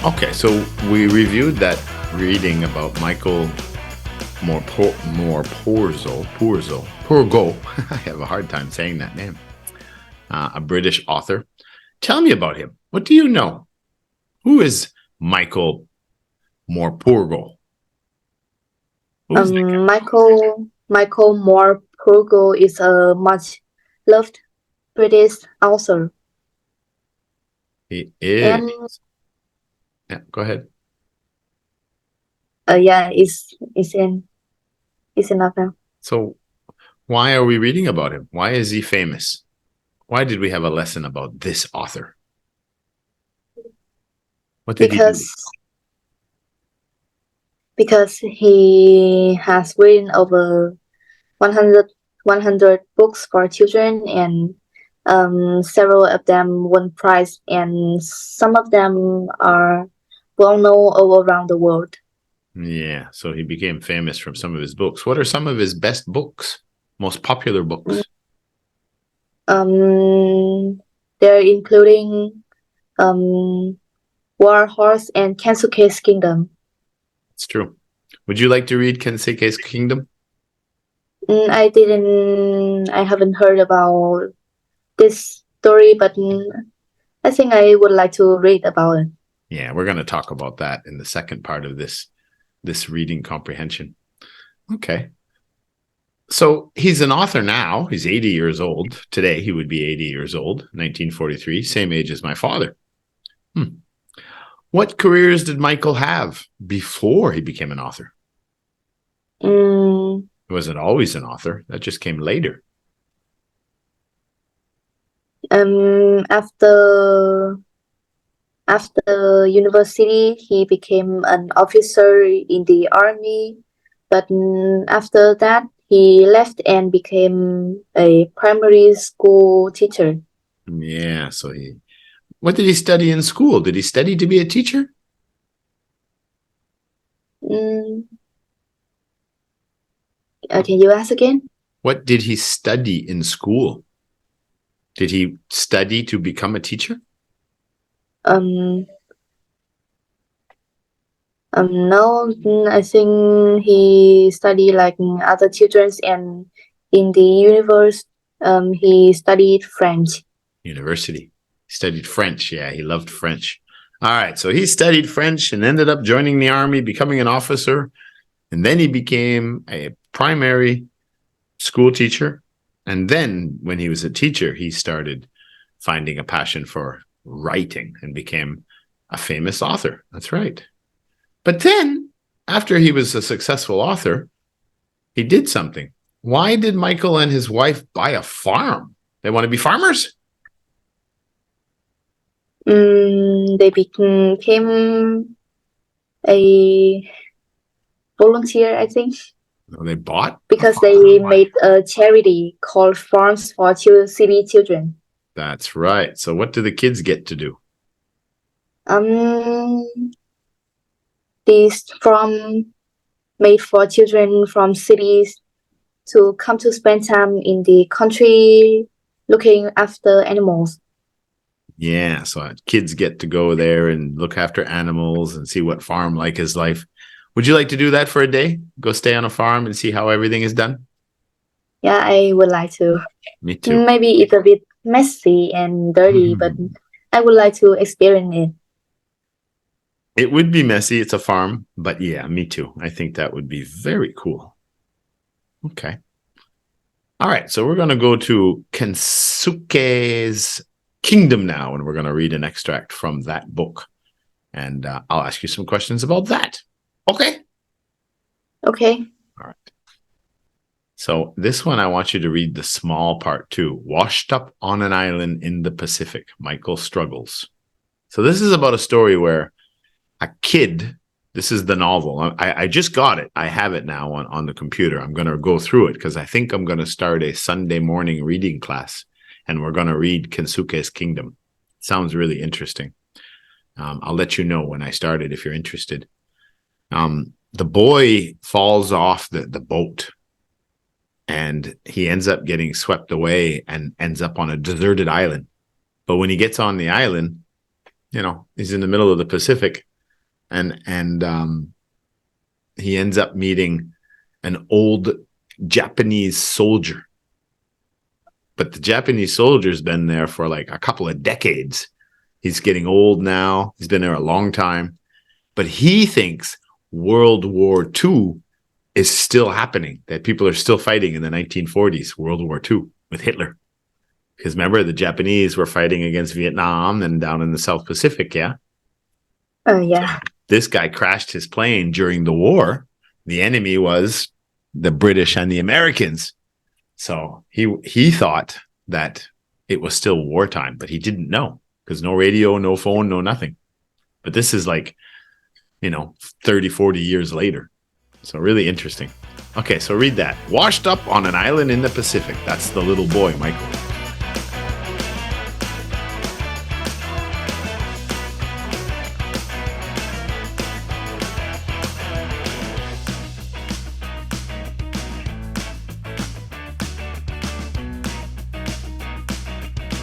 Okay, so we reviewed that reading about Michael Pourgo. I have a hard time saying that name. A British author. Tell me about him. What do you know? Who is Michael Morpurgo? Michael Morpurgo is a much loved British author. He is. And yeah, go ahead. it's enough now. So why are we reading about him? Why is he famous? Why did we have a lesson about this author? What did he do? Because he has written over 100 books for children, and several of them won prize, and some of them are well known all around the world. Yeah, so he became famous from some of his books. What are some of his best books? Most popular books? They're including War Horse and Kensuke's Kingdom. It's true. Would you like to read Kensuke's Kingdom? I haven't heard about this story, but I think I would like to read about it. Yeah, we're going to talk about that in the second part of this reading comprehension. Okay. So he's an author now. He's 80 years old. Today he would be 80 years old, 1943, same age as my father. What careers did Michael have before he became an author? He wasn't always an author. That just came later. After university, he became an officer in the army, but after that, he left and became a primary school teacher. Yeah, so what did he study in school? Did he study to be a teacher? Can you ask again? What did he study in school? Did he study to become a teacher? No, I think he studied like other children's, and in the university, he studied French. University. He studied French. Yeah, he loved French. All right, so he studied French and ended up joining the army, becoming an officer, and then he became a primary school teacher. And then when he was a teacher, he started finding a passion for writing and became a famous author. That's right. But then, after he was a successful author, he did something. Why did Michael and his wife buy a farm? They want to be farmers? They became a volunteer, I think. No, they bought? Because they made a charity called Farms for City Children. That's right. So what do the kids get to do? This farm made for children from cities to come to spend time in the country looking after animals. Yeah, so kids get to go there and look after animals and see what farm like is life. Would you like to do that for a day? Go stay on a farm and see how everything is done? Yeah, I would like to. Me too. Maybe it's a bit messy and dirty, but I would like to experience it. It would be messy. It's a farm, but yeah, me too. I think that would be very cool. Okay. All right, so we're going to go to Kensuke's Kingdom now, and we're going to read an extract from that book. And I'll ask you some questions about that. Okay? Okay. All right. So this one, I want you to read the small part too. Washed up on an island in the Pacific, Michael struggles. So this is about a story where a kid, this is the novel. I just got it. I have it now on the computer. I'm going to go through it because I think I'm going to start a Sunday morning reading class, and we're going to read Kensuke's Kingdom. Sounds really interesting. I'll let you know when I start it if you're interested. The boy falls off the boat, and he ends up getting swept away and ends up on a deserted island. But when he gets on the island, he's in the middle of the Pacific. and he ends up meeting an old Japanese soldier. But the Japanese soldier's been there for like a couple of decades. He's getting old now. He's been there a long time. But he thinks World War II is still happening, that people are still fighting in the 1940s, World War II with Hitler. Because remember, the Japanese were fighting against Vietnam and down in the South Pacific, yeah? Yeah. This guy crashed his plane during the war. The enemy was the British and the Americans. So he thought that it was still wartime, but he didn't know because no radio, no phone, no nothing. But this is like, 30, 40 years later. So really interesting. Okay, so read that. Washed up on an island in the Pacific. That's the little boy, Michael.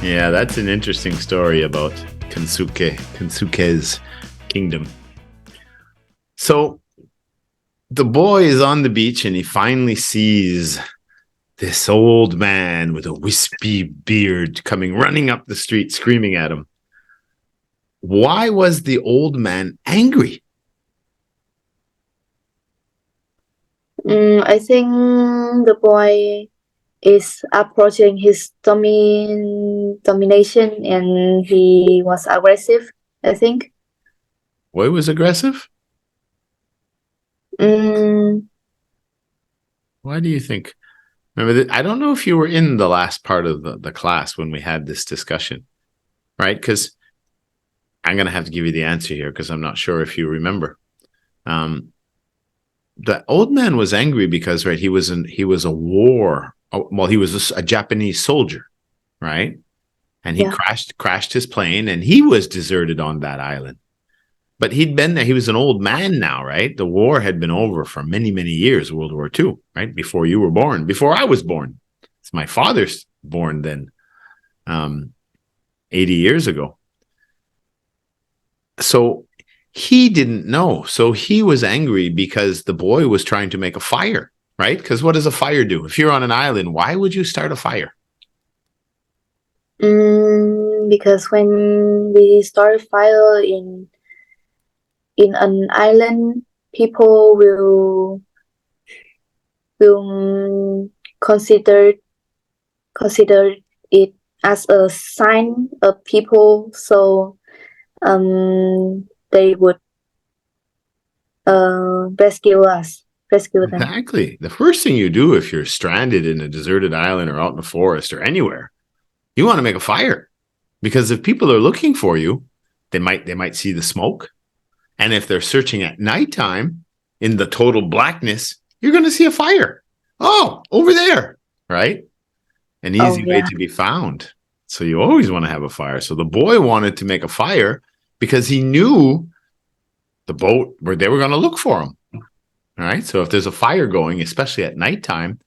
Yeah, that's an interesting story about Kensuke's kingdom. So the boy is on the beach and he finally sees this old man with a wispy beard coming running up the street screaming at him. Why was the old man angry? I think the boy is approaching his domination and he was aggressive, I think. Boy was aggressive? Mm, Why do you think? Remember, I don't know if you were in the last part of the class when we had this discussion, right? Because I'm going to have to give you the answer here because I'm not sure if you remember. The old man was angry because, right, he was a Japanese soldier, right? And he crashed his plane and he was deserted on that island. But he'd been there. He was an old man now, right? The war had been over for many, many years, World War II, right? Before you were born, before I was born. It's my father's born then, 80 years ago. So he didn't know. So he was angry because the boy was trying to make a fire, right? Because what does a fire do? If you're on an island, why would you start a fire? Because when we start a fire in an island, people will consider it as a sign of people, so they would rescue them. Exactly. The first thing you do if you're stranded in a deserted island or out in the forest or anywhere, you want to make a fire, because if people are looking for you, they might see the smoke. And if they're searching at nighttime in the total blackness, you're going to see a fire. Oh, over there, right? An easy way to be found. So you always want to have a fire. So the boy wanted to make a fire because he knew the boat where they were going to look for him. All right. So if there's a fire going, especially at nighttime,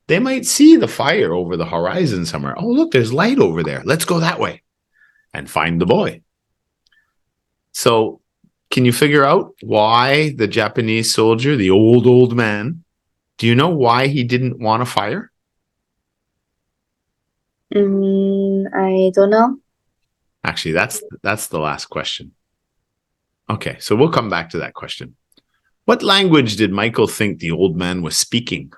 they might see the fire over the horizon somewhere. Oh, look, there's light over there. Let's go that way and find the boy. So can you figure out why the Japanese soldier, the old man, do you know why he didn't want a fire? I don't know. Actually, that's the last question. Okay, so we'll come back to that question. What language did Michael think the old man was speaking?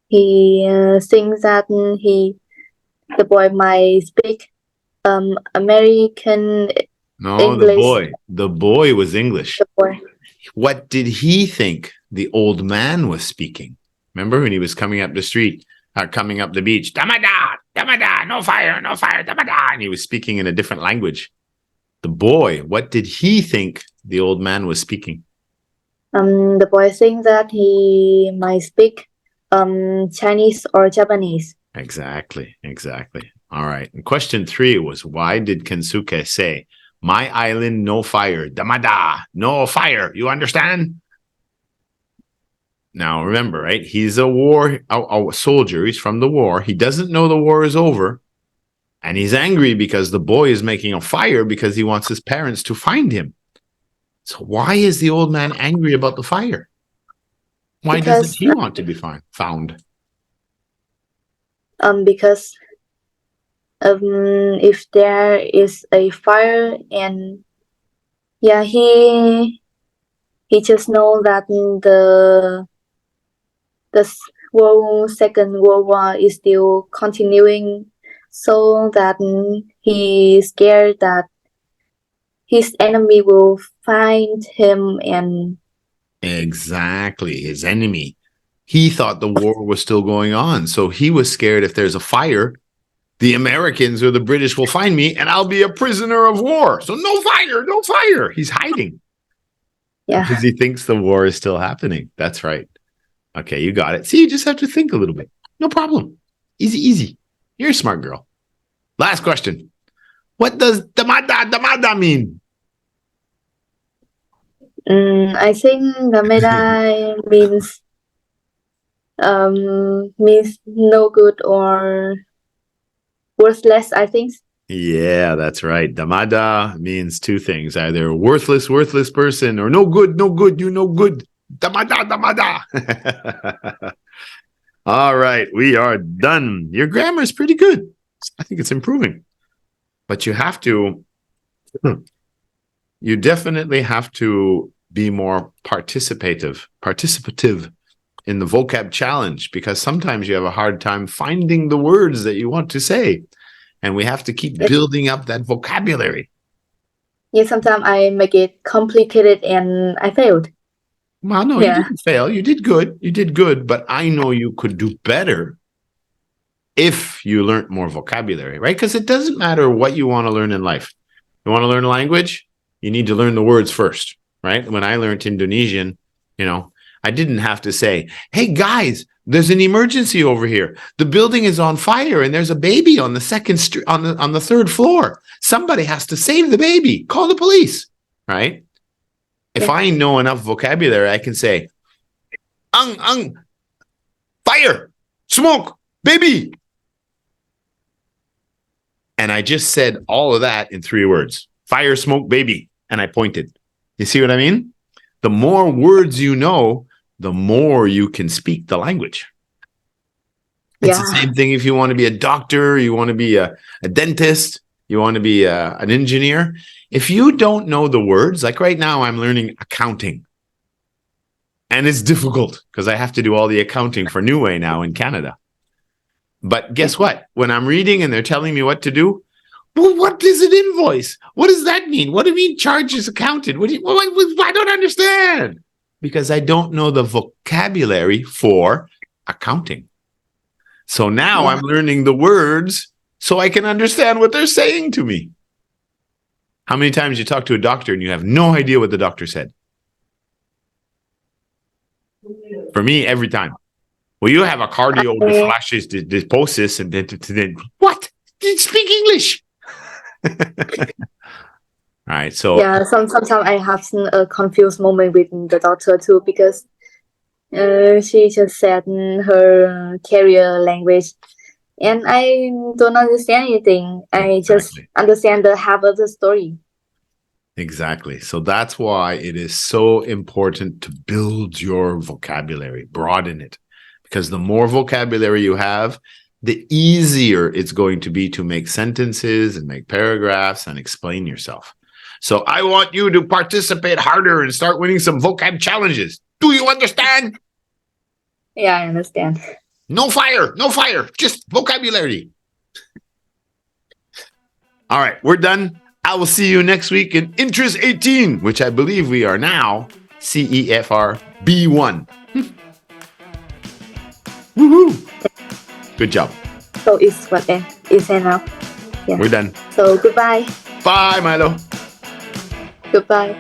He thinks that the boy might speak American English. The boy was English. The boy. What did he think the old man was speaking? Remember when he was coming up the street, coming up the beach, Damada, Damada, no fire, Damada, and he was speaking in a different language. The boy, what did he think the old man was speaking? The boy thinks that he might speak Chinese or Japanese. Exactly. All right. And question 3 was, why did Kensuke say, my island, no fire, Damada, no fire, you understand? Now, remember, right? He's a soldier. He's from the war. He doesn't know the war is over. And he's angry because the boy is making a fire because he wants his parents to find him. So why is the old man angry about the fire? Why doesn't he want to be found? Because if there is a fire, and yeah, he just know that the Second World War is still continuing, so that he's scared that his enemy will find him. And exactly, his enemy. He thought the war was still going on, so he was scared if there's a fire, the Americans or the British will find me and I'll be a prisoner of war. So no fire, no fire. He's hiding. Yeah. Because he thinks the war is still happening. That's right. Okay, you got it. See, you just have to think a little bit. No problem. Easy, easy. You're a smart girl. Last question. What does damada mean? I think dameda means no good or worthless, I think. Yeah, that's right. Damada means two things, either worthless person, or no good, you no good. Damada. All right, we are done. Your grammar is pretty good. I think it's improving. But you definitely have to be more participative in the vocab challenge, because sometimes you have a hard time finding the words that you want to say. And we have to keep building up that vocabulary. Yeah, sometimes I make it complicated and I failed. Well, no, you didn't fail. You did good. You did good. But I know you could do better if you learned more vocabulary, right? Because it doesn't matter what you want to learn in life. You want to learn a language, you need to learn the words first, right? When I learned Indonesian, I didn't have to say, hey, guys, there's an emergency over here. The building is on fire and there's a baby on the on the third floor. Somebody has to save the baby. Call the police, right? If I know enough vocabulary, I can say, fire, smoke, baby. And I just said all of that in 3 words. Fire, smoke, baby. And I pointed. You see what I mean? The more words you know, the more you can speak the language. It's the same thing if you want to be a doctor, you want to be a dentist, you want to be an engineer. If you don't know the words, like right now I'm learning accounting. And it's difficult because I have to do all the accounting for Newway now in Canada. But guess what? When I'm reading and they're telling me what to do, well, what is an invoice? What does that mean? What do you mean charges accounted? I don't understand. Because I don't know the vocabulary for accounting. So now I'm learning the words so I can understand what they're saying to me. How many times you talk to a doctor and you have no idea what the doctor said? For me, every time. Well, you have a cardiomyopathy and then what? Did speak English? All right, so sometimes I have a confused moment with the doctor too, because she just said her carrier language, and I don't understand anything. I just understand the half of the story. Exactly. So that's why it is so important to build your vocabulary, broaden it, because the more vocabulary you have, the easier it's going to be to make sentences and make paragraphs and explain yourself. So I want you to participate harder and start winning some vocab challenges. Do you understand? Yeah, I understand. No fire, just vocabulary. All right, we're done. I will see you next week in Interest 18, which I believe we are now CEFR A1. Woohoo! Good job. So it's enough. Yeah. We're done. So goodbye. Bye, Milo. Goodbye.